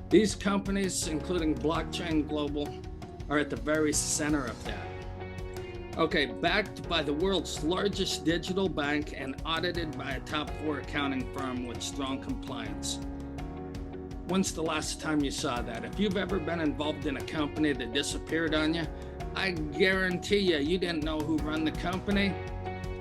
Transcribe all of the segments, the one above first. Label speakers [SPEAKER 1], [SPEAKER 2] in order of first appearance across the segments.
[SPEAKER 1] These companies, including Blockchain Global, are at the very center of that. Okay, backed by the world's largest digital bank and audited by a top 4 accounting firm with strong compliance. When's the last time you saw that? If you've ever been involved in a company that disappeared on you, I guarantee you didn't know who run the company,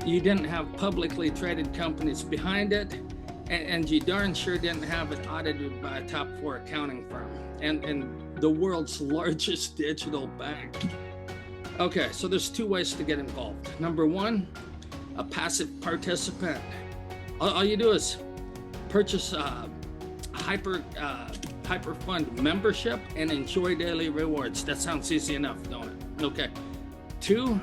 [SPEAKER 1] you didn't have publicly traded companies behind it, and you darn sure didn't have it audited by a top 4 accounting firm and the world's largest digital bank. Okay, so there's 2 ways to get involved. Number 1, a passive participant. All you do is purchase hyper fund membership and enjoy daily rewards. That sounds easy enough, don't it? Okay. 2,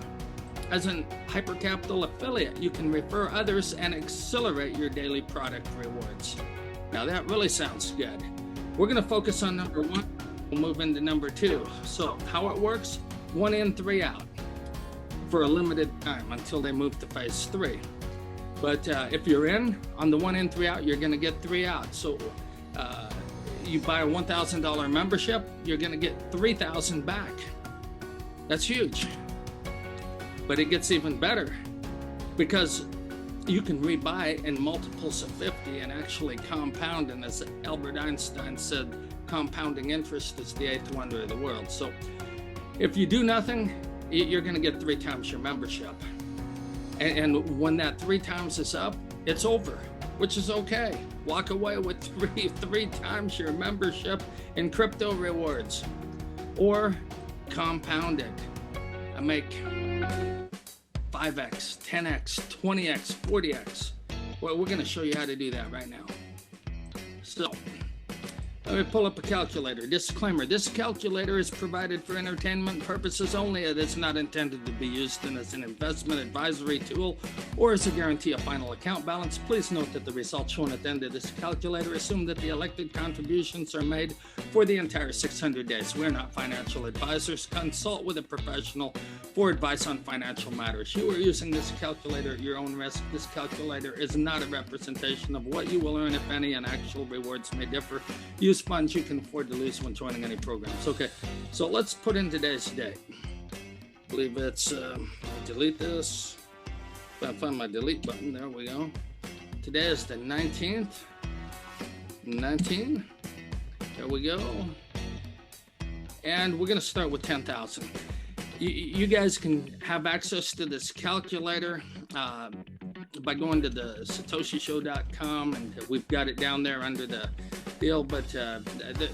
[SPEAKER 1] as an hypercapital affiliate, you can refer others and accelerate your daily product rewards. Now that really sounds good. We're going to focus on number 1. We'll move into number 2. So how it works: 1 in, 3 out for a limited time until they move to phase 3. But if you're in on the 1 in, 3 out, you're going to get 3 out. So you buy a $1,000 membership, you're going to get $3,000 back. That's huge. But it gets even better because you can rebuy in multiples of 50 and actually compound. And as Albert Einstein said, compounding interest is the 8th wonder of the world. So if you do nothing, you're going to get 3 times your membership. And when that 3 times is up, it's over, which is okay. Walk away with three times your membership in crypto rewards, or compound it and make 5x, 10x, 20x, 40x. Well, we're going to show you how to do that right now. So let me pull up a calculator. Disclaimer: this calculator is provided for entertainment purposes only. It is not intended to be used as an investment advisory tool or as a guarantee of final account balance. Please note that the results shown at the end of this calculator assume that the elected contributions are made for the entire 600 days. We're not financial advisors. Consult with a professional for advice on financial matters. You are using this calculator at your own risk. This calculator is not a representation of what you will earn, if any, and actual rewards may differ. Use funds you can afford to lose when joining any programs. Okay, so let's put in today's date. I believe it's, delete this. If I find my delete button, there we go. Today is the 19th. 19. There we go. And we're going to start with 10,000. You guys can have access to this calculator by going to the satoshishow.com, and we've got it down there under the deal, but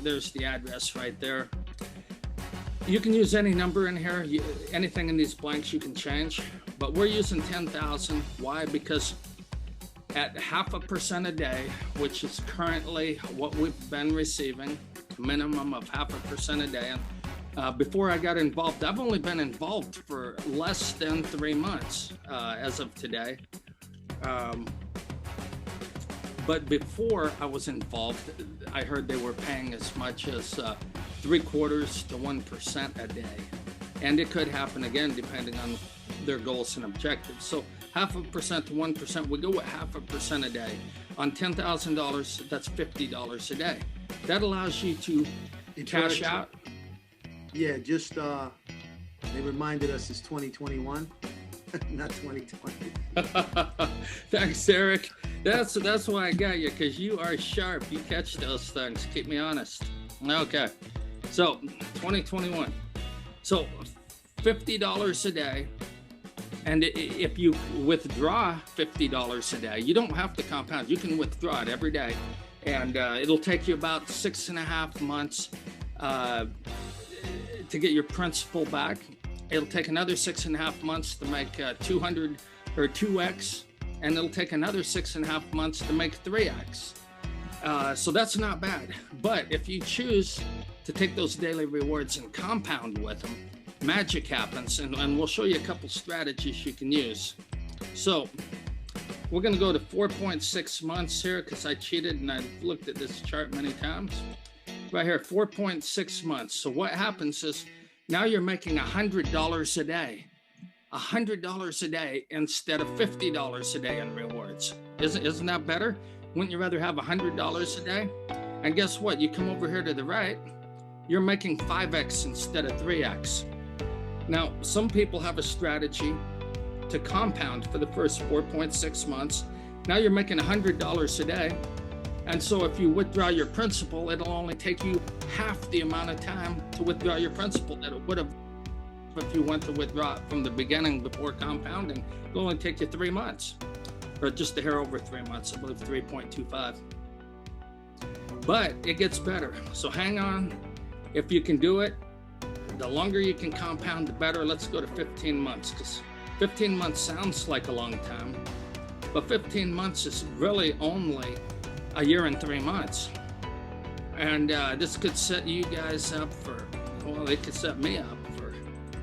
[SPEAKER 1] there's the address right there. You can use any number in here. Anything in these blanks you can change, but we're using 10,000. Why? Because at 0.5% a day, which is currently what we've been receiving, minimum of 0.5% a day. And before I got involved, I've only been involved for less than 3 months as of today. But before I was involved, I heard they were paying as much as 0.75% to 1% a day. And it could happen again depending on their goals and objectives. So 0.5% to 1%, we go with 0.5% a day. On $10,000, that's $50 a day. That allows you to cash out.
[SPEAKER 2] Yeah, just they reminded us it's 2021, not 2020.
[SPEAKER 1] Thanks, Eric. That's why I got you, because you are sharp. You catch those things. Keep me honest. Okay, so 2021. So $50 a day. And if you withdraw $50 a day, you don't have to compound. You can withdraw it every day. And it'll take you about 6.5 months to get your principal back. It'll take another 6.5 months to make 200 or 2x. And it'll take another 6.5 months to make 3x. So that's not bad. But if you choose to take those daily rewards and compound with them, magic happens, and we'll show you a couple strategies you can use. So we're going to go to 4.6 months here because I cheated and I've looked at this chart many times. Right here, 4.6 months. So what happens is now you're making $100 a day. $100 a day instead of $50 a day in rewards. Isn't that better? Wouldn't you rather have $100 a day? And guess what? You come over here to the right, you're making 5x instead of 3x. Now, some people have a strategy to compound for the first 4.6 months. Now you're making $100 a day. And so if you withdraw your principal, it'll only take you half the amount of time to withdraw your principal that it would have if you went to withdraw it from the beginning before compounding. It'll only take you 3 months, or just a hair over 3 months, I believe 3.25. But it gets better. So hang on. If you can do it, the longer you can compound, the better. Let's go to 15 months, because 15 months sounds like a long time, but 15 months is really only a year and 3 months. And this could set you guys up for, well, it could set me up for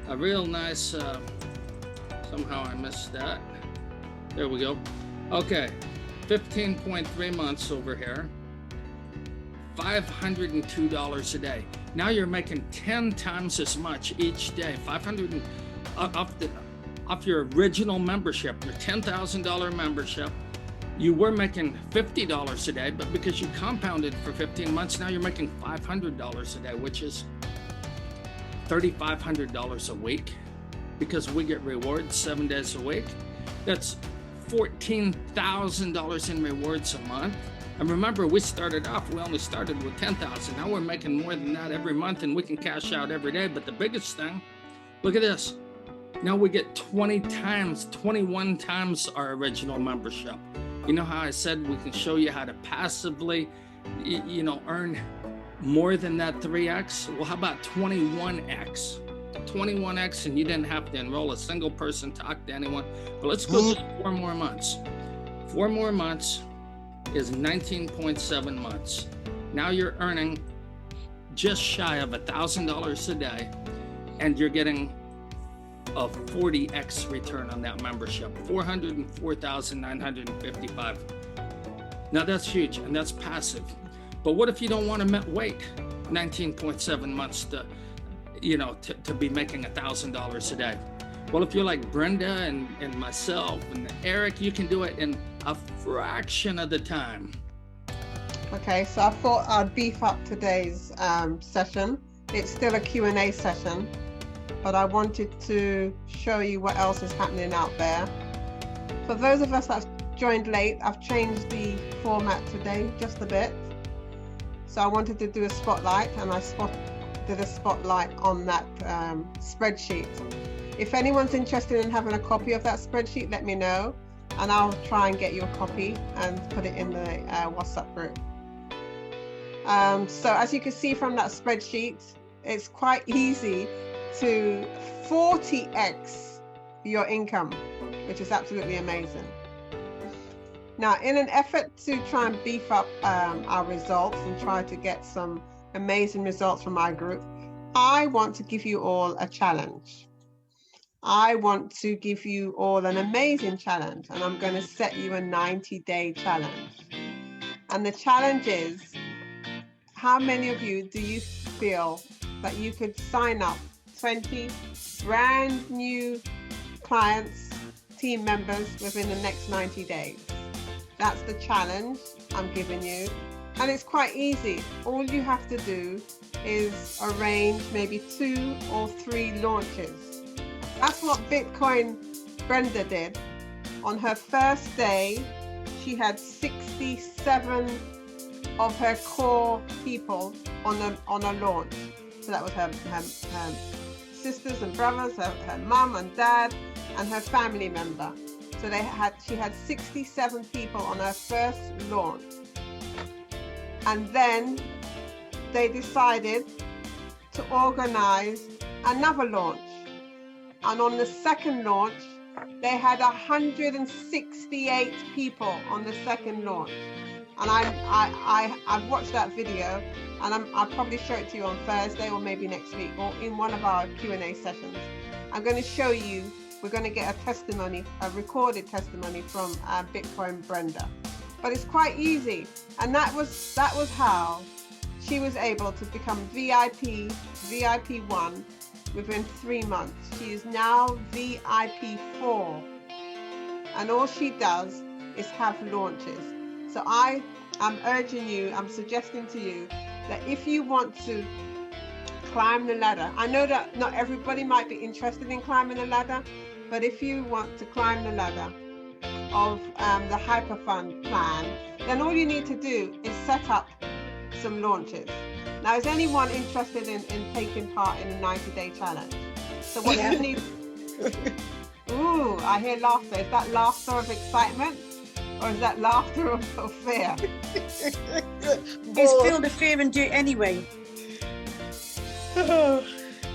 [SPEAKER 1] a real nice, somehow I missed that. There we go. Okay, 15.3 months over here, $502 a day. Now you're making 10 times as much each day. 500 off your original membership, your $10,000 membership. You were making $50 a day, but because you compounded for 15 months, now you're making $500 a day, which is $3,500 a week, because we get rewards 7 days a week. That's $14,000 in rewards a month. And remember, we started off, we only started with 10,000. Now we're making more than that every month, and we can cash out every day. But the biggest thing, look at this. Now we get 21 times our original membership. You know how I said we can show you how to passively, earn more than that 3x? Well, how about 21x? 21x, and you didn't have to enroll a single person, talk to anyone. But let's go just 4 more months. 4 more months is 19.7 months. Now you're earning just shy of $1,000 a day, and you're getting a 40x return on that membership, $404,955. Now that's huge, and that's passive. But what if you don't want to wait 19.7 months to be making $1,000 a day? Well, if you're like Brenda and myself and Eric, you can do it in a fraction of the time.
[SPEAKER 3] Okay, so I thought I'd beef up today's session. It's still a Q&A session, but I wanted to show you what else is happening out there. For those of us that have joined late, I've changed the format today just a bit. So I wanted to do a spotlight, and I did a spotlight on that spreadsheet. If anyone's interested in having a copy of that spreadsheet, let me know, and I'll try and get you a copy and put it in the WhatsApp group. So as you can see from that spreadsheet, it's quite easy to 40x your income, which is absolutely amazing. Now, in an effort to try and beef up our results and try to get some amazing results from our group, I want to give you all a challenge. I want to give you all an amazing challenge, and I'm going to set you a 90-day challenge. And the challenge is, how many of you do you feel that you could sign up 20 brand new clients, team members within the next 90 days? That's the challenge I'm giving you. And it's quite easy. All you have to do is arrange maybe 2 or 3 launches. That's what Bitcoin Brenda did. On her first day, she had 67 of her core people on a launch. So that was her sisters and brothers, her mum and dad, and her family member. So she had 67 people on her first launch. And then they decided to organize another launch. And on the second launch, they had 168 people on the second launch. And I've watched that video, and I'll probably show it to you on Thursday or maybe next week, or in one of our Q&A sessions. I'm going to show you, we're going to get a testimony, a recorded testimony from Bitcoin Brenda. But it's quite easy, and that was how she was able to become VIP 1 within 3 months. She is now VIP 4, and all she does is have launches. So I I'm urging you, I'm suggesting to you that if you want to climb the ladder, I know that not everybody might be interested in climbing the ladder, but if you want to climb the ladder of the Hyperfund plan, then all you need to do is set up some launches. Now, is anyone interested in taking part in a 90-day challenge? So what you need... Ooh, I hear laughter. Is that laughter of excitement? Or is that laughter of fear?
[SPEAKER 4] It's feel the fear and do it anyway.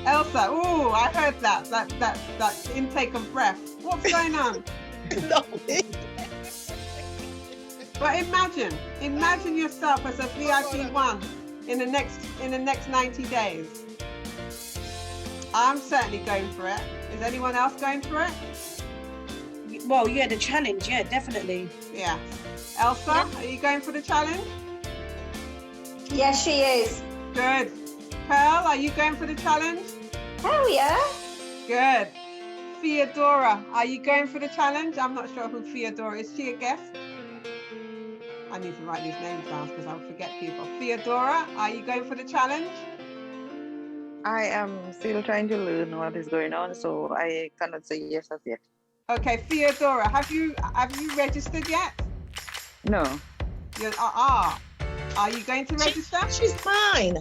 [SPEAKER 3] Elsa, ooh, I heard that intake of breath. What's going on?
[SPEAKER 5] No.
[SPEAKER 3] But imagine yourself as a VIP one in the next 90 days. I'm certainly going for it. Is anyone else going for it?
[SPEAKER 4] Well, yeah, the challenge, yeah, definitely.
[SPEAKER 3] Yeah. Elsa, are you going for the challenge?
[SPEAKER 6] Yes, she is.
[SPEAKER 3] Good. Pearl, are you going for the challenge?
[SPEAKER 6] Hell yeah.
[SPEAKER 3] Good. Theodora, are you going for the challenge? I'm not sure who Theodora is. Is she a guest? I need to write these names down because I'll forget people. Theodora, are you going for the challenge?
[SPEAKER 7] I am still trying to learn what is going on, so I cannot say yes as yet.
[SPEAKER 3] Okay, Theodora, have you registered yet?
[SPEAKER 7] No.
[SPEAKER 3] Are you going to register?
[SPEAKER 5] She's mine.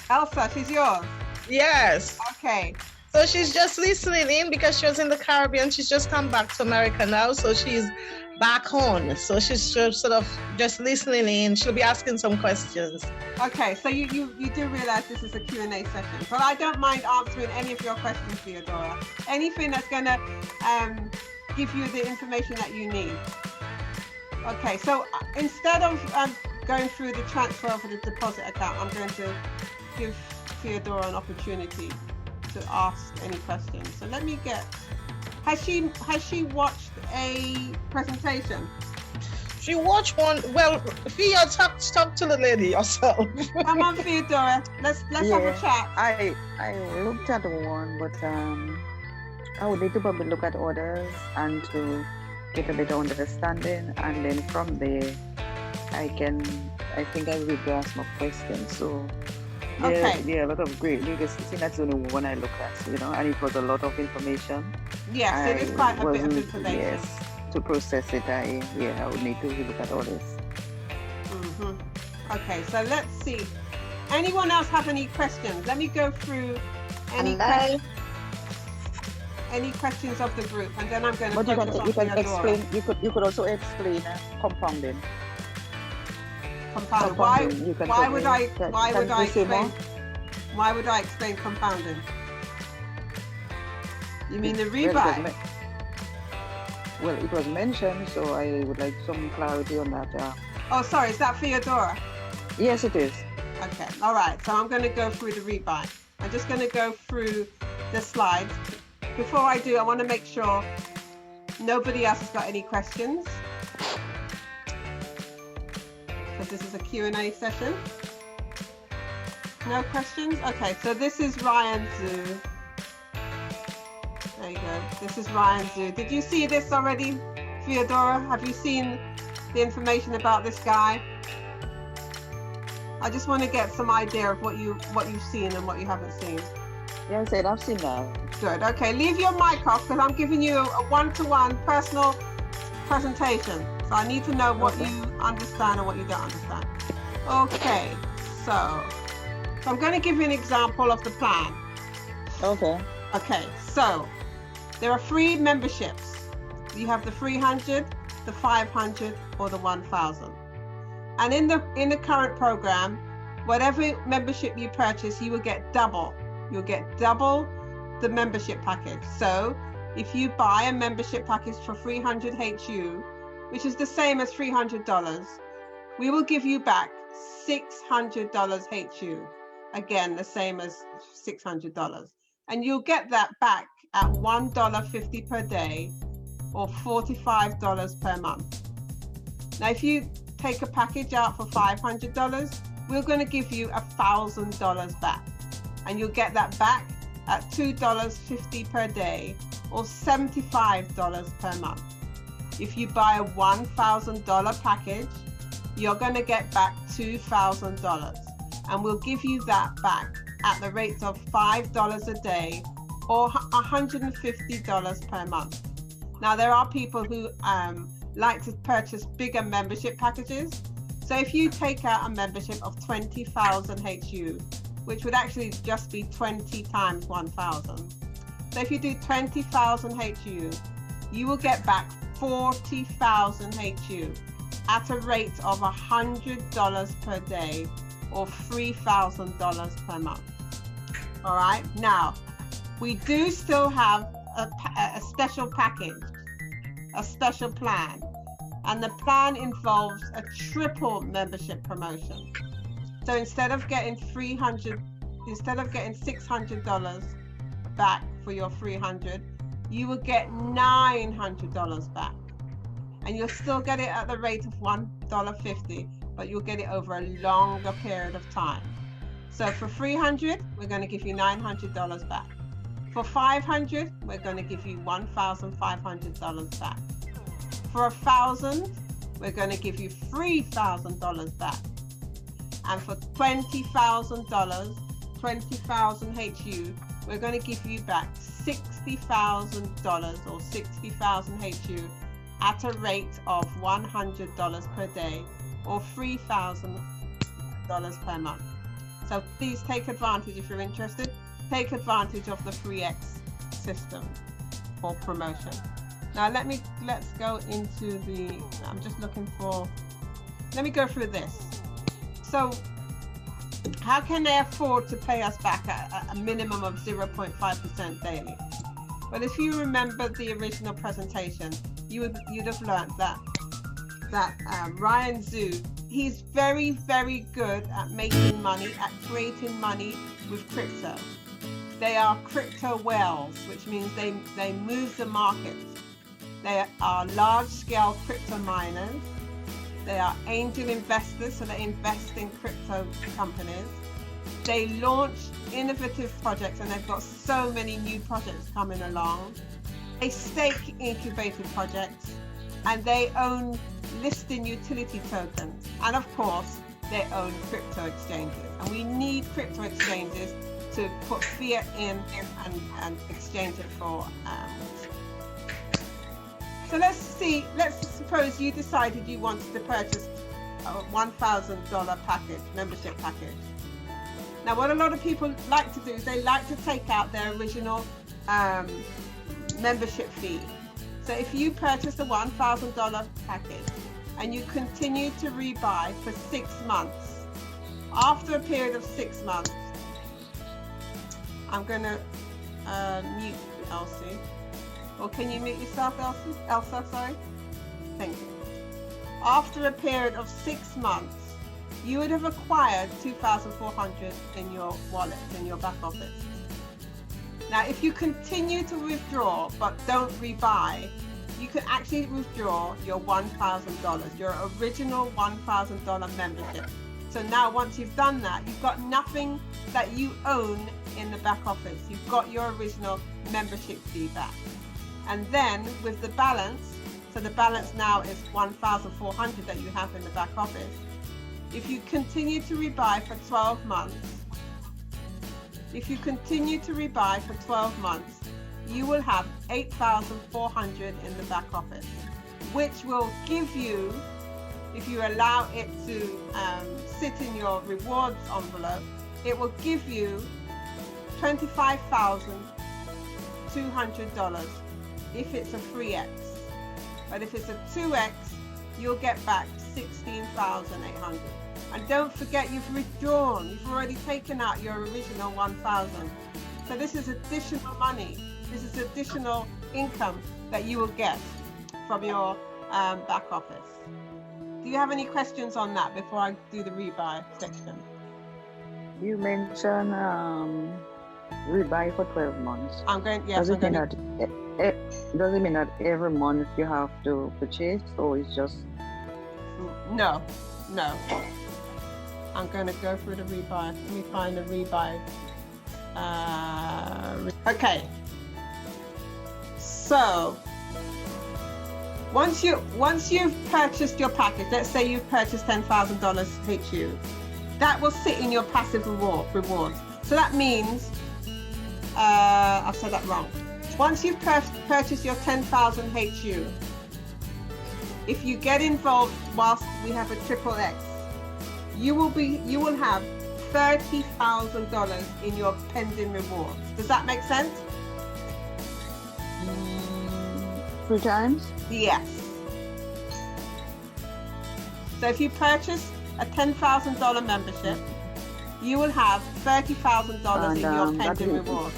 [SPEAKER 3] Elsa, she's yours.
[SPEAKER 5] Yes.
[SPEAKER 3] Okay.
[SPEAKER 5] So she's just listening in because she was in the Caribbean. She's just come back to America now, so she's back on. So she's sort of just listening in. She'll be asking some questions.
[SPEAKER 3] Okay, so you do realize this is a Q&A session, but I don't mind answering any of your questions, Theodora. Anything that's gonna give you the information that you need. Okay, so instead of going through the transfer of the deposit account, I'm going to give Theodora an opportunity to ask any questions. So let me get, has she watched a presentation?
[SPEAKER 5] She watched one. Well, Thea, talk to the lady yourself.
[SPEAKER 3] Come on, Theodora, let's have a chat.
[SPEAKER 7] I looked at one, but I would need to probably look at others and to get a better understanding, and then from there I think I will ask more questions. So yeah, a lot of great leaders. I think that's the only one I look at, and it was a lot of information.
[SPEAKER 3] Yes, it is quite a bit of information.
[SPEAKER 7] Yes, to process it, I would need to look at others.
[SPEAKER 3] Okay, so let's see. Anyone else have any questions? Let me go through any questions of the group, and then I'm going to.
[SPEAKER 7] But you can explain. You could also explain compounding.
[SPEAKER 3] Compounding. Why would I explain compounding? You mean the rebuy?
[SPEAKER 7] Well, it was mentioned, so I would like some clarity on that.
[SPEAKER 3] Oh, sorry, is that Theodora?
[SPEAKER 7] Yes, it is.
[SPEAKER 3] Okay, all right. So I'm going to go through the rebuy. I'm just going to go through the slides. Before I do, I want to make sure nobody else has got any questions, because this is a Q&A session. No questions? Okay, so this is Ryan Zhu. There you go. This is Ryan Zhu. Did you see this already, Theodora? Have you seen the information about this guy? I just want to get some idea of what you've seen and what you haven't seen.
[SPEAKER 7] Yeah, I said I've seen that.
[SPEAKER 3] Good. Okay, leave your mic off because I'm giving you a one-to-one personal presentation. So I need to know what you understand and what you don't understand. Okay, so I'm going to give you an example of the plan.
[SPEAKER 7] Okay.
[SPEAKER 3] Okay, so there are 3 memberships. You have the 300, the 500, or the 1,000. And in the current program, whatever membership you purchase, you will get double. You'll get double the membership package. So if you buy a membership package for 300 HU, which is the same as $300, we will give you back $600 HU. Again, the same as $600. And you'll get that back at $1.50 per day or $45 per month. Now, if you take a package out for $500, we're going to give you $1,000 back. And you'll get that back at $2.50 per day or $75 per month. If you buy a $1,000 package, you're going to get back $2,000, and we'll give you that back at the rates of $5 a day or $150 per month. Now, there are people who like to purchase bigger membership packages. So if you take out a membership of 20,000 HU, which would actually just be 20 times 1,000. So if you do 20,000 HU, you will get back 40,000 HU at a rate of $100 per day or $3,000 per month. All right, now we do still have a special package, a special plan, and the plan involves a triple membership promotion. So instead of getting $600 back for your 300, you will get $900 back, and you'll still get it at the rate of $1.50, but you'll get it over a longer period of time. So for 300, we're going to give you $900 back. For 500, we're going to give you $1,500 back. For 1,000, we're going to give you $3,000 back. And for $20,000, 20,000 HU, we're going to give you back $60,000 or 60,000 HU at a rate of $100 per day or $3,000 per month. So please take advantage, if you're interested, take advantage of the 3X system or promotion. Now let's go into the, let me go through this. So how can they afford to pay us back a minimum of 0.5% daily? Well, if you remember the original presentation, you'd have learned that Ryan Zook, he's very, very good at making money, at creating money with crypto. They are crypto whales, which means they move the markets. They are large-scale crypto miners. They are angel investors, so they invest in crypto companies. They launch innovative projects, and they've got so many new projects coming along. They stake incubated projects, and they own listing utility tokens. And of course, they own crypto exchanges. And we need crypto exchanges to put fiat in and exchange it for. So let's suppose you decided you wanted to purchase a $1,000 package, membership package. Now, what a lot of people like to do is they like to take out their original membership fee. So if you purchase a $1,000 package and you continue to rebuy for 6 months, after a period of 6 months, I'm going to mute Elsie. Or can you mute yourself, Elsie? Elsa, sorry. Thank you. After a period of 6 months, you would have acquired 2,400 in your wallet, in your back office. Now, if you continue to withdraw but don't rebuy, you can actually withdraw your $1,000, your original $1,000 membership. So now, once you've done that, you've got nothing that you own in the back office. You've got your original membership fee back. And then with the balance, so the balance now is 1,400 that you have in the back office. If you continue to rebuy for 12 months, you will have 8,400 in the back office, which will give you, if you allow it to sit in your rewards envelope, it will give you $25,200 if it's a 3X. But if it's a 2X, you'll get back 16,800. And don't forget, you've withdrawn. You've already taken out your original 1,000. So this is additional money. This is additional income that you will get from your back office. Do you have any questions on that before I do the rebuy section?
[SPEAKER 7] You mentioned rebuy for 12 months.
[SPEAKER 3] Does it
[SPEAKER 7] mean that every month you have to purchase, or it's just?
[SPEAKER 3] No. I'm going to go through the rebuy. Let me find the rebuy. Okay. So Once you've purchased your package, let's say you've purchased $10,000 HU, that will sit in your passive rewards. So that means, I've said that wrong. Once you've purchased your 10,000 HU, if you get involved whilst we have a triple X, you will have $30,000 in your pending rewards. Does that make sense?
[SPEAKER 7] 3 times?
[SPEAKER 3] Yes. So if you purchase a $10,000 membership, you will have $30,000 in your pending rewards.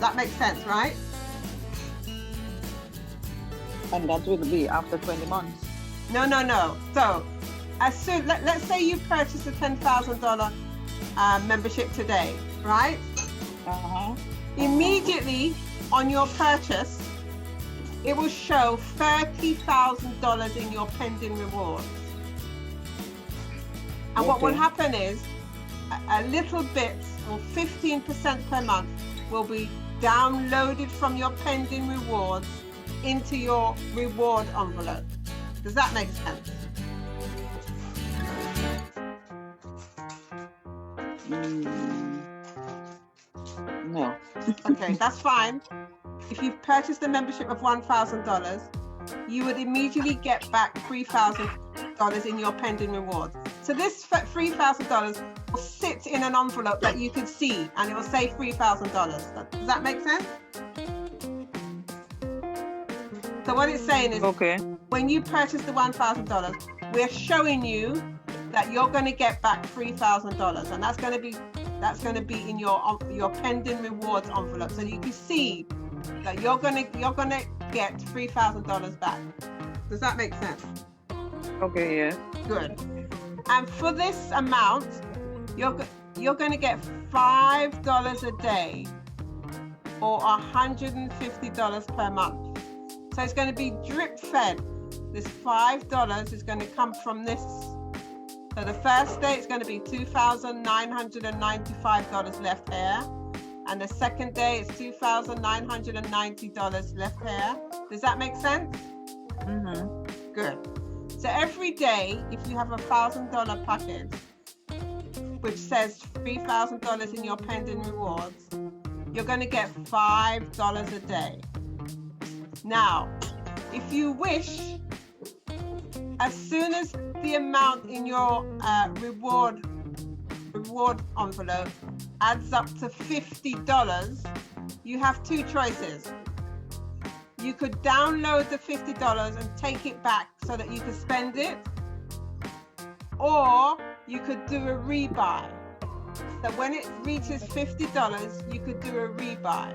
[SPEAKER 3] That makes sense, right?
[SPEAKER 7] And that will be after 20 months.
[SPEAKER 3] No. So as soon, let's say you purchase a $10,000 membership today, right? Immediately on your purchase, it will show $30,000 in your pending rewards. And what will happen is a little bit, or 15% per month, will be downloaded from your pending rewards into your reward envelope. Does that make sense?
[SPEAKER 7] No.
[SPEAKER 3] Okay, that's fine. If you purchased a membership of $1,000, you would immediately get back $3,000 in your pending rewards. So this $3,000 will sit in an envelope that you could see, and it will say $3,000. Does that make sense? So what it's saying is, when you purchase the $1,000, we're showing you that you're going to get back $3,000, and that's going to be in your pending rewards envelope, so you can see that you're going to get $3,000 back. Does that make sense?
[SPEAKER 7] Okay, yeah.
[SPEAKER 3] Good. And for this amount, you're going to get $5 a day, or $150 per month. So it's going to be drip fed. This $5 is going to come from this. So the first day it's going to be $2,995 left here, and the second day it's $2,990 left here. Does that make sense? Good. So every day, if you have a $1,000 package, which says $3,000 in your pending rewards, you're going to get $5 a day. Now, if you wish, as soon as the amount in your reward envelope adds up to $50, you have 2 choices. You could download the $50 and take it back so that you could spend it, or you could do a rebuy. So when it reaches $50, you could do a rebuy.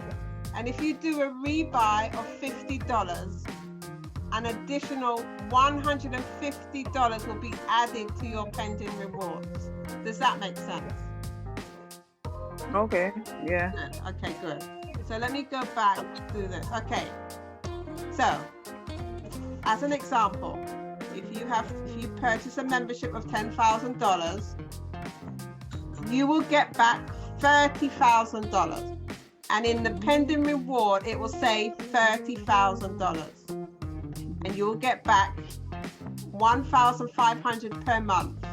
[SPEAKER 3] And if you do a rebuy of $50, an additional $150 will be added to your pending rewards. Does that make sense?
[SPEAKER 7] Okay, yeah.
[SPEAKER 3] Good. Okay, good. So let me go back through this. Okay. So, as an example, if you purchase a membership of $10,000, you will get back $30,000. And in the pending reward, it will say $30,000. And you will get back $1,500 per month,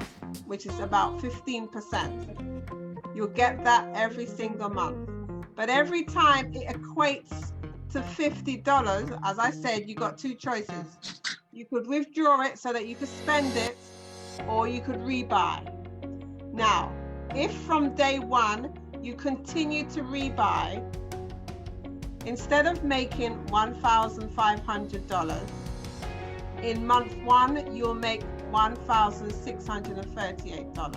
[SPEAKER 3] which is about 15%. You'll get that every single month. But every time it equates to $50, as I said, you got 2 choices. You could withdraw it so that you could spend it, or you could rebuy. Now, if from day 1 you continue to rebuy, instead of making $1,500, in month 1 you'll make $1,638.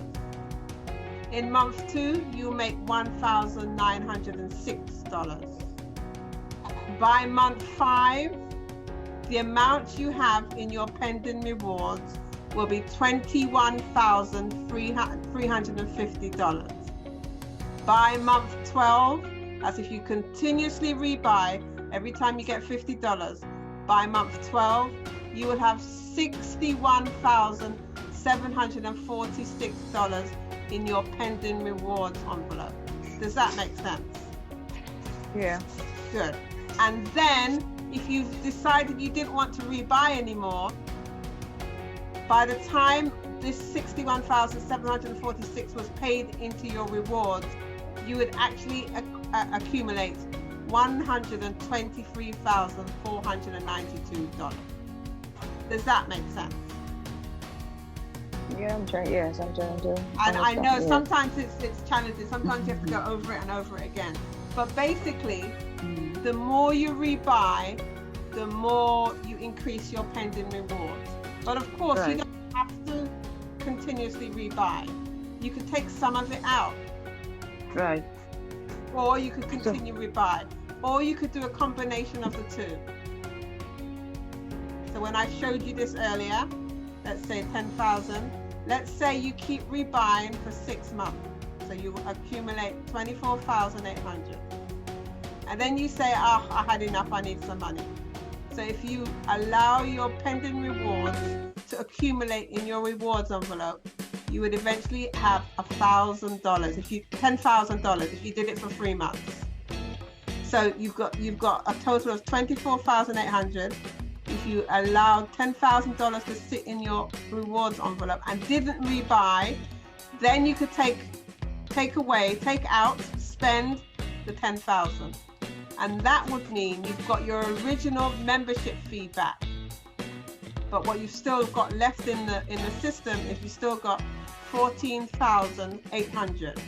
[SPEAKER 3] In month 2 you'll make $1,906. By month 5, the amount you have in your pending rewards will be $21,350. By month 12, as if you continuously rebuy every time you get $50, by month 12, you will have $61,746 in your pending rewards envelope. Does that make sense?
[SPEAKER 7] Yeah.
[SPEAKER 3] Good. And then if you've decided you didn't want to rebuy anymore, by the time this 61,746 was paid into your rewards, you would actually accumulate $123,492. Does that make sense?
[SPEAKER 7] Yeah, I'm trying. Yes, I'm trying to.
[SPEAKER 3] And I know
[SPEAKER 7] yes.
[SPEAKER 3] sometimes it's challenging. Sometimes you have to go over it and over it again. But basically, the more you rebuy, the more you increase your pending rewards. But of course, you don't have to continuously rebuy. You could take some of it out.
[SPEAKER 7] Right.
[SPEAKER 3] Or you could continue rebuy. Or you could do a combination of the two. So when I showed you this earlier, let's say 10,000, let's say you keep rebuying for 6 months. So you accumulate 24,800. And then you say, oh, I had enough, I need some money. So if you allow your pending rewards to accumulate in your rewards envelope, you would eventually have $1,000 $10,000 if you did it for 3 months. So you've got a total of 24,800. If you allowed $10,000 to sit in your rewards envelope and didn't rebuy, then you could take out, spend the 10,000. And that would mean you've got your original membership fee back. But what you've still got left in the system is you still got 14,800.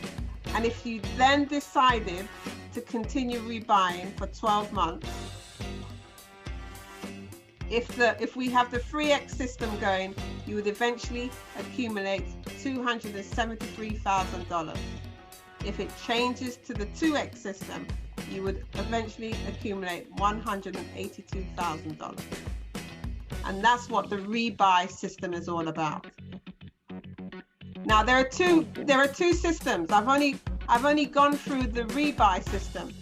[SPEAKER 3] And if you then decided to continue rebuying for 12 months, if we have the 3x system going, you would eventually accumulate $273,000. If it changes to the 2x system, you would eventually accumulate $182,000. And that's what the rebuy system is all about. Now there are two systems. I've only gone through the rebuy system.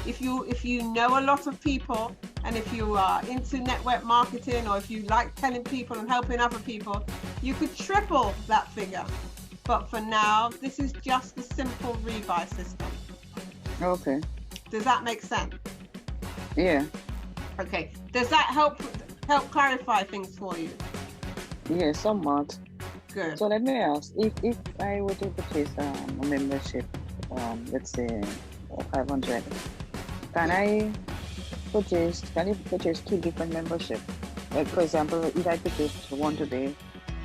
[SPEAKER 3] If you know a lot of people, and if you are into network marketing, or if you like telling people and helping other people, you could triple that figure. But for now, this is just the simple rebuy system.
[SPEAKER 7] Okay.
[SPEAKER 3] Does that make sense?
[SPEAKER 7] Yeah.
[SPEAKER 3] Okay. Does that help clarify things for you?
[SPEAKER 7] Yeah, somewhat.
[SPEAKER 3] Good.
[SPEAKER 7] So let me ask, if I were to purchase a membership, let's say 500, can you purchase 2 different memberships? Like, for example, if I purchase one today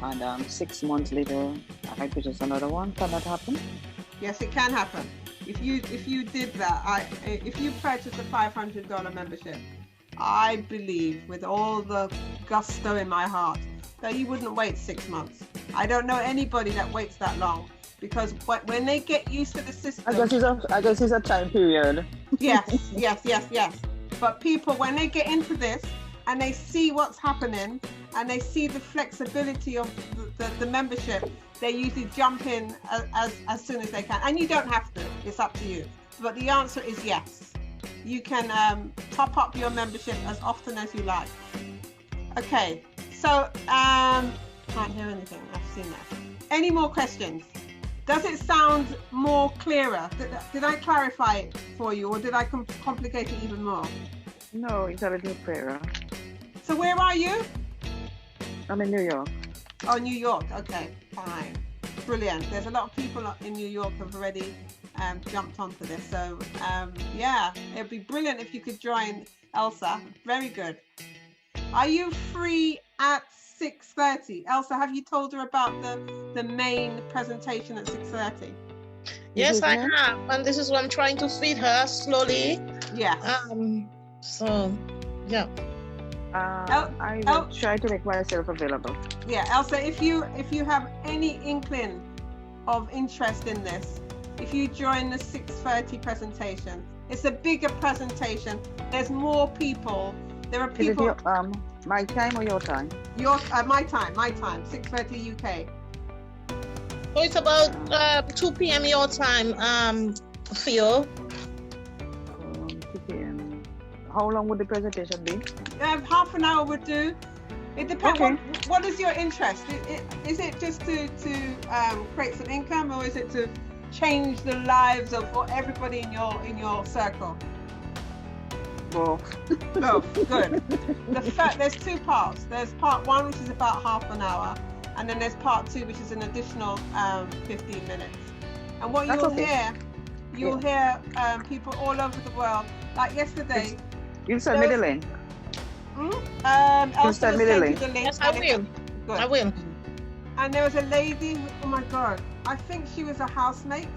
[SPEAKER 7] and 6 months later I purchase another one, can that happen?
[SPEAKER 3] Yes, it can happen. If you did that, if you purchased a $500 membership, I believe with all the gusto in my heart that you wouldn't wait 6 months. I don't know anybody that waits that long, because when they get used to the system,
[SPEAKER 7] I guess it's a time period.
[SPEAKER 3] Yes. But people, when they get into this and they see what's happening and they see the flexibility of the membership, they usually jump in as soon as they can. And you don't have to, it's up to you. But the answer is yes. You can top up your membership as often as you like. Okay, so can't hear anything, I've seen that. Any more questions? Does it sound more clearer? Did I clarify it for you, or did I complicate it even more?
[SPEAKER 7] No, it's a little clearer.
[SPEAKER 3] So where are you?
[SPEAKER 7] I'm in New York.
[SPEAKER 3] Oh, New York. Okay, fine. Brilliant. There's a lot of people in New York have already jumped onto this. So yeah, it'd be brilliant if you could join Elsa. Very good. Are you free at 6:30? Elsa, have you told her about the main presentation at 6:30?
[SPEAKER 5] Yes, I have. And this is what I'm trying to feed her slowly.
[SPEAKER 3] Yeah.
[SPEAKER 5] So, yeah.
[SPEAKER 7] I will try to make myself available.
[SPEAKER 3] Yeah, Elsa, if you have any inkling of interest in this, if you join the 6:30 presentation, it's a bigger presentation. There's more people. There are people.
[SPEAKER 7] Is it my time or your time?
[SPEAKER 3] My time, 6:30 UK.
[SPEAKER 5] So it's about 2 p.m. your time, Theo.
[SPEAKER 7] 2 p.m. How long would the presentation be?
[SPEAKER 3] Half an hour would do. It depends.
[SPEAKER 7] Okay.
[SPEAKER 3] What is your interest? Is it just to create some income, or is it to change the lives of everybody in your circle?
[SPEAKER 7] Both.
[SPEAKER 3] Both, good. There's two parts. There's part one, which is about half an hour, and then there's part two, which is an additional 15 minutes. And what
[SPEAKER 7] That's
[SPEAKER 3] you'll
[SPEAKER 7] okay.
[SPEAKER 3] hear, people all over the world. Like yesterday.
[SPEAKER 7] You send me the link.
[SPEAKER 3] Elsa
[SPEAKER 7] send
[SPEAKER 3] will
[SPEAKER 7] me the
[SPEAKER 3] send you
[SPEAKER 7] link.
[SPEAKER 3] the link.
[SPEAKER 5] Yes, I will.
[SPEAKER 3] Good.
[SPEAKER 5] I will.
[SPEAKER 3] And there was a lady, oh my God, I think she was a housemate,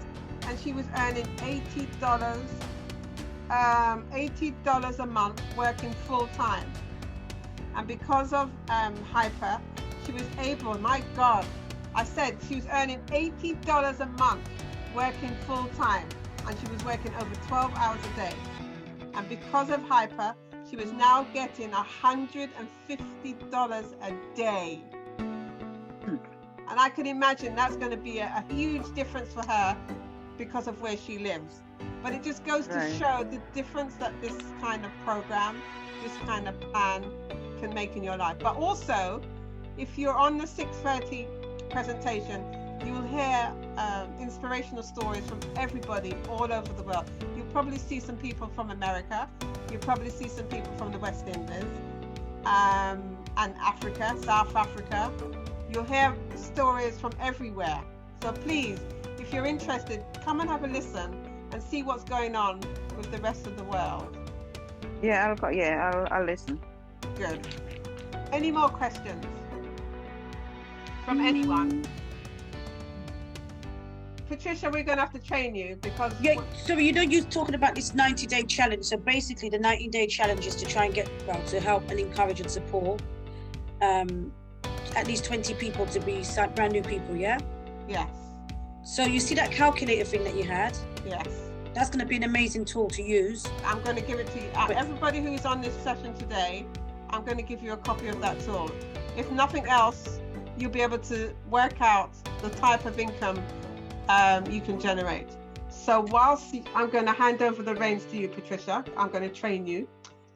[SPEAKER 3] and she was earning $80 a month working full time. And because of Hyper, she was able, my God, I said she was earning $80 a month working full time, and she was working over 12 hours a day. And because of Hyper, she was now getting $150 a day. And I can imagine that's going to be a huge difference for her because of where she lives. But it just goes to show the difference that this kind of program, this kind of plan can make in your life. But also, if you're on the 6:30 presentation, you will hear inspirational stories from everybody all over the world. You'll probably see some people from America. You'll probably see some people from the West Indies and Africa, South Africa. You'll hear stories from everywhere. So please, if you're interested, come and have a listen and see what's going on with the rest of the world.
[SPEAKER 7] Yeah, I'll listen.
[SPEAKER 3] Good. Any more questions from anyone? Patricia, we're going to have to train you because...
[SPEAKER 4] Yeah, so you're talking about this 90-day challenge. So basically the 90-day challenge is to try and get, to help and encourage and support at least 20 people to be brand new people, yeah?
[SPEAKER 3] Yes.
[SPEAKER 4] So you see that calculator thing that you had?
[SPEAKER 3] Yes.
[SPEAKER 4] That's going to be an amazing tool to use.
[SPEAKER 3] I'm going to give it to you. Everybody who is on this session today, I'm going to give you a copy of that tool. If nothing else, you'll be able to work out the type of income you can generate. So whilst I'm going to hand over the reins to you, Patricia, I'm going to train you.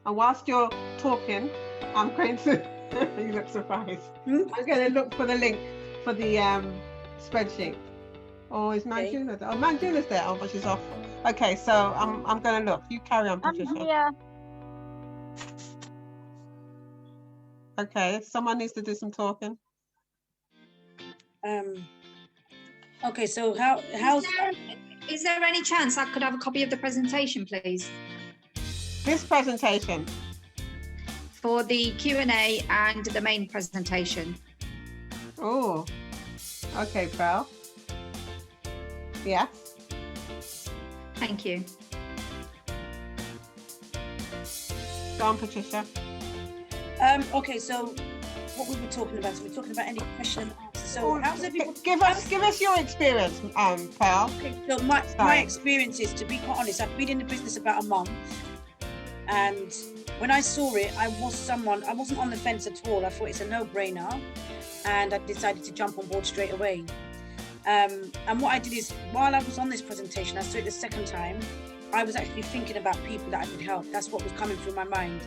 [SPEAKER 3] And whilst you're talking, I'm going to, you look surprised. I'm going to look for the link for the spreadsheet. Oh, is Manjula there? Oh, Manjula's there. Oh, but she's off. Okay, so I'm going to look. You carry on, Patricia.
[SPEAKER 6] Yeah.
[SPEAKER 3] Okay, someone needs to do some talking.
[SPEAKER 4] Okay, so how's...
[SPEAKER 6] Is there any chance I could have a copy of the presentation, please?
[SPEAKER 3] This presentation?
[SPEAKER 6] For the Q&A and the main presentation.
[SPEAKER 3] Oh, okay, pal. Yeah.
[SPEAKER 6] Thank you.
[SPEAKER 3] Go on, Patricia.
[SPEAKER 4] Okay, so what we were talking about, so we're talking about any question and answer. So how's everyone...
[SPEAKER 3] Give us your experience, pal.
[SPEAKER 4] Okay, so my experience is, to be quite honest, I've been in the business about a month, and when I saw it, I wasn't on the fence at all. I thought it's a no-brainer, and I decided to jump on board straight away. And what I did is, while I was on this presentation, I saw it the second time, I was actually thinking about people that I could help. That's what was coming through my mind.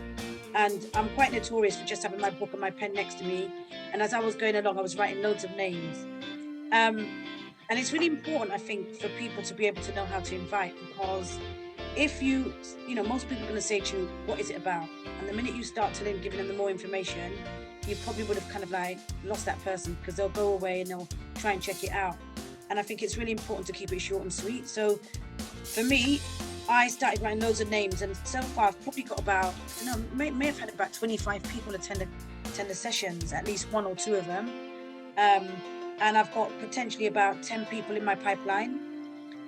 [SPEAKER 4] And I'm quite notorious for just having my book and my pen next to me. And as I was going along, I was writing loads of names. And it's really important, I think, for people to be able to know how to invite, because if you know, most people are going to say to you, what is it about? And the minute you start giving them the more information, you probably would have kind of like lost that person, because they'll go away and they'll try and check it out. And I think it's really important to keep it short and sweet. So for me, I started writing loads of names, and so far I've probably got about, I don't know, may have had about 25 people attend the sessions, at least one or two of them. And I've got potentially about 10 people in my pipeline.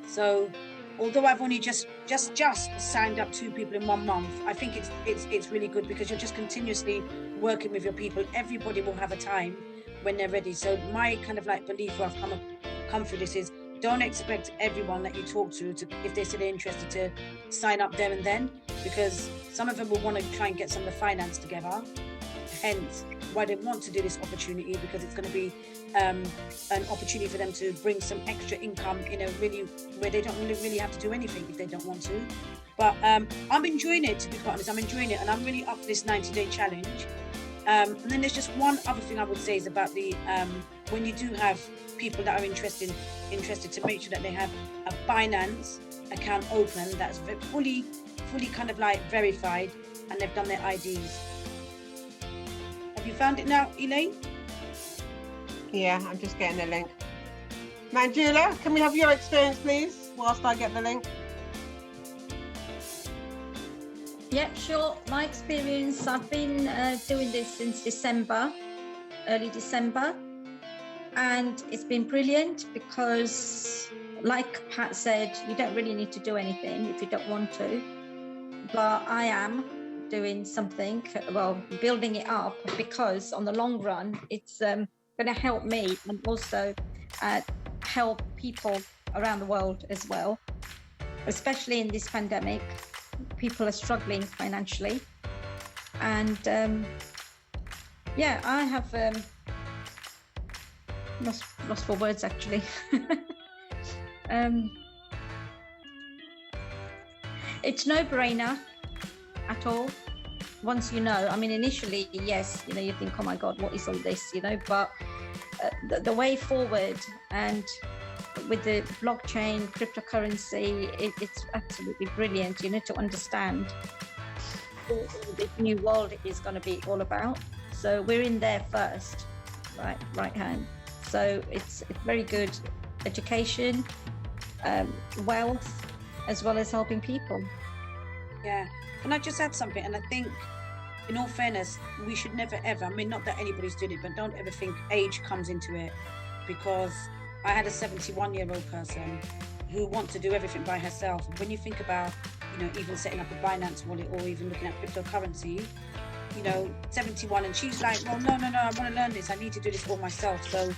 [SPEAKER 4] So although I've only just signed up 2 people in 1 month, I think it's really good, because you're just continuously working with your people. Everybody will have a time when they're ready. So my kind of like belief where I've come through this is, don't expect everyone that you talk to, if they're still interested, to sign up there and then, because some of them will want to try and get some of the finance together. Hence why they want to do this opportunity, because it's going to be an opportunity for them to bring some extra income in a really, where they don't really have to do anything if they don't want to. But I'm enjoying it, to be quite honest. I'm enjoying it, and I'm really up for this 90-day challenge. And then there's just one other thing I would say is about the when you do have people that are interested to make sure that they have a Binance account open that's fully fully kind of like verified, and they've done their IDs. Have you found it now, Elaine?
[SPEAKER 3] Yeah, I'm just getting the link. Manjula, can we have your experience, please, whilst I get the link?
[SPEAKER 8] Yeah, sure. My experience, I've been doing this since December, early December, and it's been brilliant because, like Pat said, you don't really need to do anything if you don't want to, but I am doing something, well, building it up, because on the long run, it's going to help me and also help people around the world as well, especially in this pandemic. People are struggling financially, and yeah, I have lost for words actually. It's no-brainer at all once you know. I mean, initially, yes, you know, you think, oh my god, what is all this, you know, but the way forward, and with the blockchain, cryptocurrency, it's absolutely brilliant, you know, to understand what this new world is going to be all about. So we're in there first, right hand. So it's very good education, wealth, as well as helping people.
[SPEAKER 4] Yeah. Can I just add something? And I think, in all fairness, we should never ever, I mean, not that anybody's doing it, but don't ever think age comes into it, because I had a 71-year-old person who wants to do everything by herself. When you think about, you know, even setting up a Binance wallet or even looking at cryptocurrency, you know, 71, and she's like, well, no, I want to learn this. I need to do this all myself. So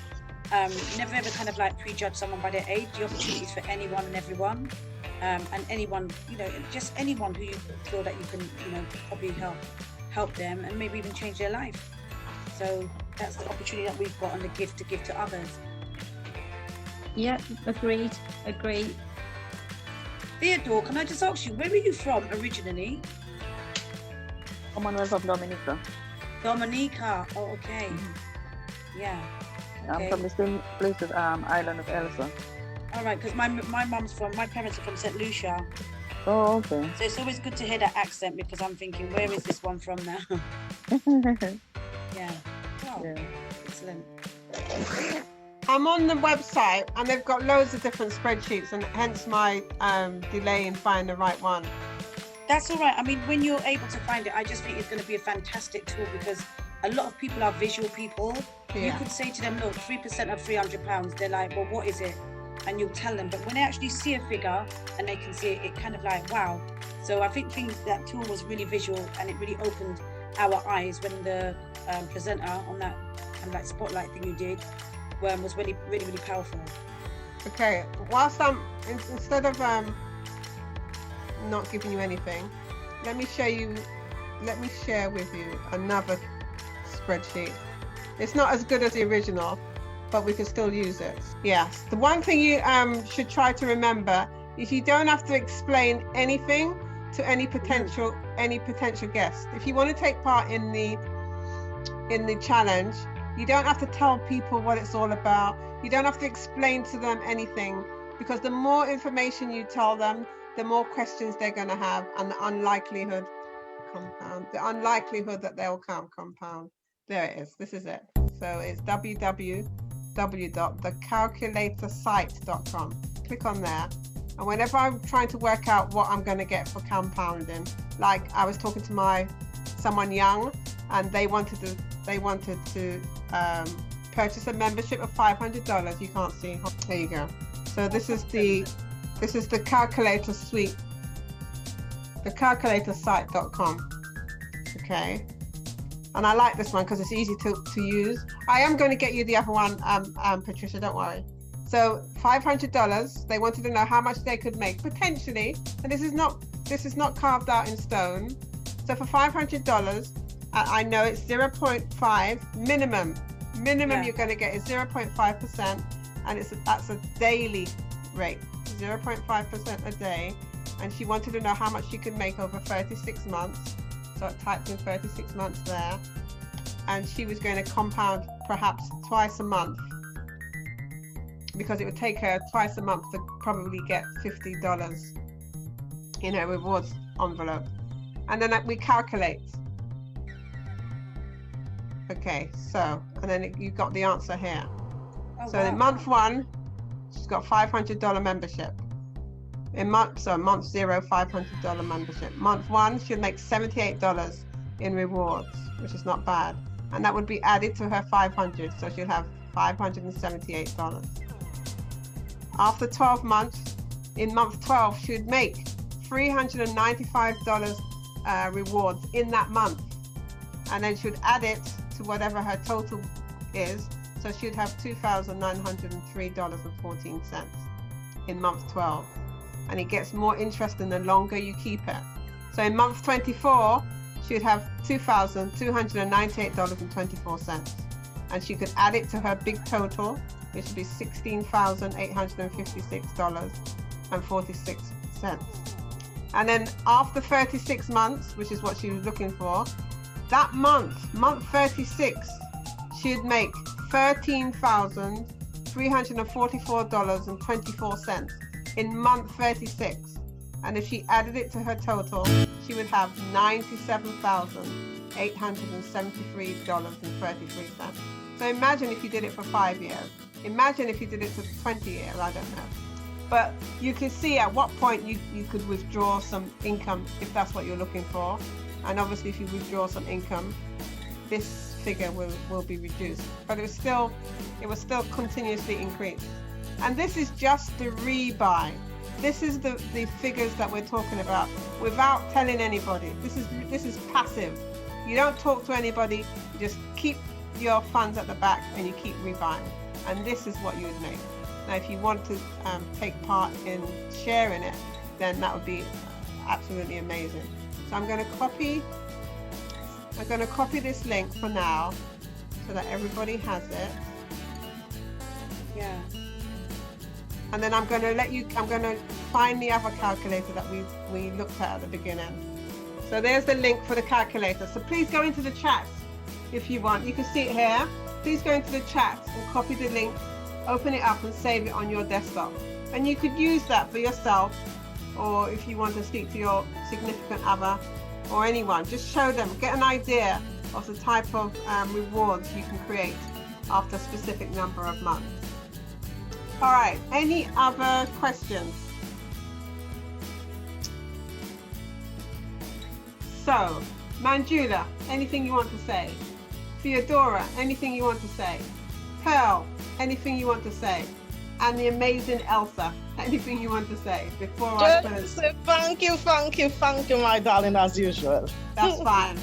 [SPEAKER 4] never ever kind of like prejudge someone by their age. The opportunity is for anyone and everyone, and anyone, you know, just anyone who you feel that you can, you know, probably help them and maybe even change their life. So that's the opportunity that we've got, and the gift to give to others.
[SPEAKER 8] Yeah, agreed.
[SPEAKER 4] Theodore, can I just ask you, where are you from originally?
[SPEAKER 7] Commonwealth of Dominica.
[SPEAKER 4] Dominica. Oh, okay.
[SPEAKER 7] Mm-hmm.
[SPEAKER 4] Yeah.
[SPEAKER 7] I'm
[SPEAKER 4] Okay.
[SPEAKER 7] from the same place as island of Elsa.
[SPEAKER 4] All right, because my parents are from St. Lucia.
[SPEAKER 7] Oh, okay.
[SPEAKER 4] So it's always good to hear that accent, because I'm thinking, where is this one from now? Yeah. Oh,
[SPEAKER 7] Yeah.
[SPEAKER 4] excellent.
[SPEAKER 3] I'm on the website and they've got loads of different spreadsheets, and hence my delay in finding the right one.
[SPEAKER 4] That's all right. I mean, when you're able to find it, I just think it's going to be a fantastic tool, because a lot of people are visual people. You
[SPEAKER 3] Yeah.
[SPEAKER 4] could say to them, look, 3% of £300. They're like, well, what is it? And you'll tell them. But when they actually see a figure and they can see it, it kind of like, wow. So I think that tool was really visual, and it really opened our eyes when the presenter on that spotlight thing you did was really, really, really powerful.
[SPEAKER 3] Okay, whilst instead of not giving you anything, let me share with you another spreadsheet. It's not as good as the original, but we can still use it. Yes, the one thing you should try to remember is you don't have to explain anything to any potential guest. If you want to take part in the challenge, you don't have to tell people what it's all about. You don't have to explain to them anything, because the more information you tell them, the more questions they're going to have, and the unlikelihood that they'll compound. There it is. This is it. So it's www.thecalculatorsite.com. Click on there. And whenever I'm trying to work out what I'm going to get for compounding, like I was talking to someone young, and they wanted to purchase a membership of $500. You can't see. There you go. So this is the calculator suite, thecalculatorsite.com. Okay. And I like this one because it's easy to use. I am going to get you the other one, Patricia, don't worry. So $500, they wanted to know how much they could make potentially, and this is not carved out in stone. So for $500, I know it's 0.5 minimum. Yeah. You're going to get is 0.5%, and that's a daily rate, 0.5% a day. And she wanted to know how much she could make over 36 months. So I typed in 36 months there, and she was going to compound perhaps twice a month, because it would take her twice a month to probably get $50 in her rewards envelope. And then we calculate. Okay, so, and then you got the answer here.
[SPEAKER 4] Oh,
[SPEAKER 3] So
[SPEAKER 4] wow.
[SPEAKER 3] in month 1, she's got $500 membership. In month 0, $500 membership. Month 1, she'll make $78 in rewards, which is not bad. And that would be added to her 500, so she'll have $578. After 12 months, in month 12, she'd make $395 rewards in that month. And then she'd add it to whatever her total is. So she'd have $2,903.14 in month 12. And it gets more interesting the longer you keep it. So in month 24, she'd have $2,298.24. And she could add it to her big total, which would be $16,856.46. And then after 36 months, which is what she was looking for, that month 36, she'd make $13,344.24 in month 36. And if she added it to her total, she would have $97,873.33. So imagine if you did it for 5 years. Imagine if you did it for 20 years, I don't know. But you can see at what point you could withdraw some income if that's what you're looking for. And obviously if you withdraw some income, this figure will be reduced. But it was still continuously increased. And this is just the rebuy. This is the figures that we're talking about without telling anybody. This is passive. You don't talk to anybody, you just keep your funds at the back and you keep rebuying. And this is what you would make. Now, if you want to take part in sharing it, then that would be absolutely amazing. So I'm going to copy this link for now so that everybody has it.
[SPEAKER 4] Yeah.
[SPEAKER 3] And then I'm going to find the other calculator that we looked at the beginning. So there's the link for the calculator. So please go into the chat if you want. You can see it here. Please go into the chat and copy the link, open it up and save it on your desktop. And you could use that for yourself, or if you want to speak to your significant other or anyone, just show them, get an idea of the type of rewards you can create after a specific number of months. All right, any other questions? So, Manjula, anything you want to say? Theodora, anything you want to say? Pearl, anything you want to say? And the amazing Elsa, anything you want to say before I close?
[SPEAKER 5] Thank you, my darling, as usual.
[SPEAKER 3] That's fine.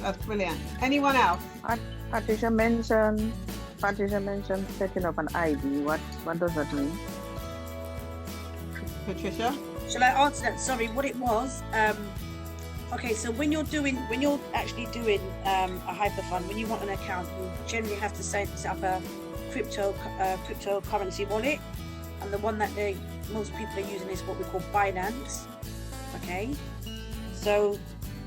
[SPEAKER 3] That's brilliant. Anyone else?
[SPEAKER 7] Patricia mentioned setting up an ID. What does that mean?
[SPEAKER 3] Patricia?
[SPEAKER 4] Shall I answer that? Sorry, what it was. Okay, so when you're actually doing a hyperfund, when you want an account, you generally have to set up a cryptocurrency wallet, and the one that most people are using is what we call Binance. Okay, so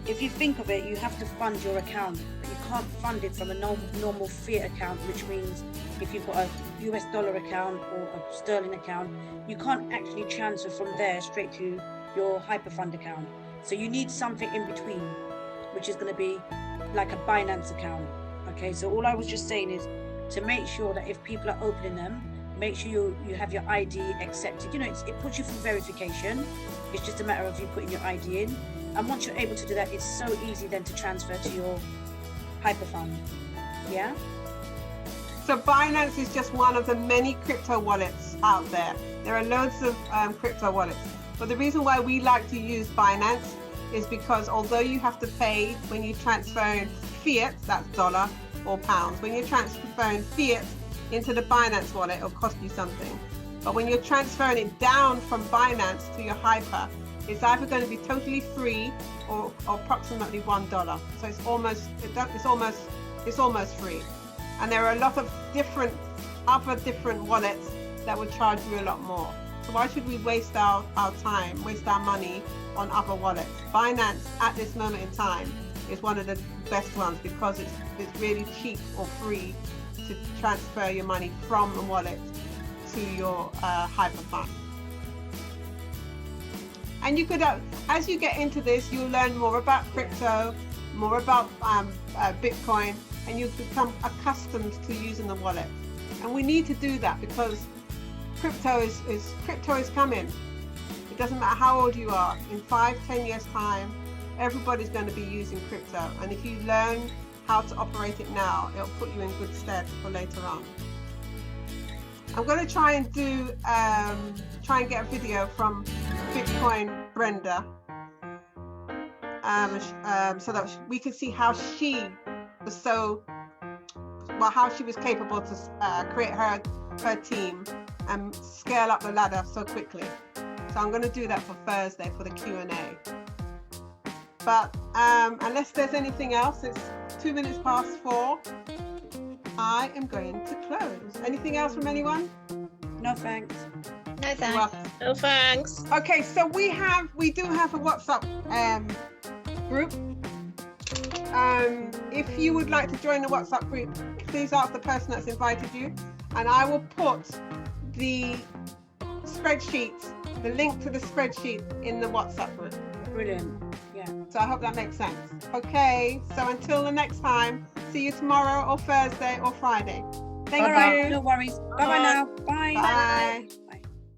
[SPEAKER 4] if you think of it, you have to fund your account, but you can't fund it from a normal fiat account, which means if you've got a US dollar account or a sterling account, you can't actually transfer from there straight to your hyperfund account. So you need something in between, which is going to be like a Binance account. Okay, so all I was just saying is to make sure that if people are opening them, make sure you have your ID accepted. You know, it puts you through verification. It's just a matter of you putting your ID in. And once you're able to do that, it's so easy then to transfer to your hyperfund. Yeah?
[SPEAKER 3] So Binance is just one of the many crypto wallets out there. There are loads of crypto wallets. But the reason why we like to use Binance is because although you have to pay when you transfer in fiat, that's dollar or pounds, when you're transferring fiat into the Binance wallet, it'll cost you something. But when you're transferring it down from Binance to your hyper, it's either going to be totally free or approximately $1. So it's almost free. And there are a lot of other different wallets that would charge you a lot more. So why should we waste our time, waste our money on other wallets? Binance at this moment in time is one of the best ones because it's really cheap or free to transfer your money from a wallet to your hyperfund. And you could, as you get into this, you'll learn more about crypto, more about Bitcoin, and you'll become accustomed to using the wallet. And we need to do that because crypto is coming. It doesn't matter how old you are. In 5-10 years time, everybody's going to be using crypto. And if you learn how to operate it now, it'll put you in good stead for later on. I'm going to try and get a video from Bitcoin Brenda, so that we can see how she was how she was capable to create her team and scale up the ladder so quickly. So I'm going to do that for Thursday for the Q&A. But unless there's anything else, it's 4:02. I am going to close. Anything else from anyone?
[SPEAKER 4] No thanks.
[SPEAKER 5] No thanks. No thanks.
[SPEAKER 3] Okay, so we do have a WhatsApp group. If you would like to join the WhatsApp group, please ask the person that's invited you, and I will put the spreadsheets, the link to the spreadsheet in the WhatsApp group.
[SPEAKER 4] Brilliant. Yeah.
[SPEAKER 3] So I hope that makes sense. Okay, so until the next time, see you tomorrow or Thursday or Friday. Thank you.
[SPEAKER 4] No worries. Bye-bye now. Bye.
[SPEAKER 3] Bye.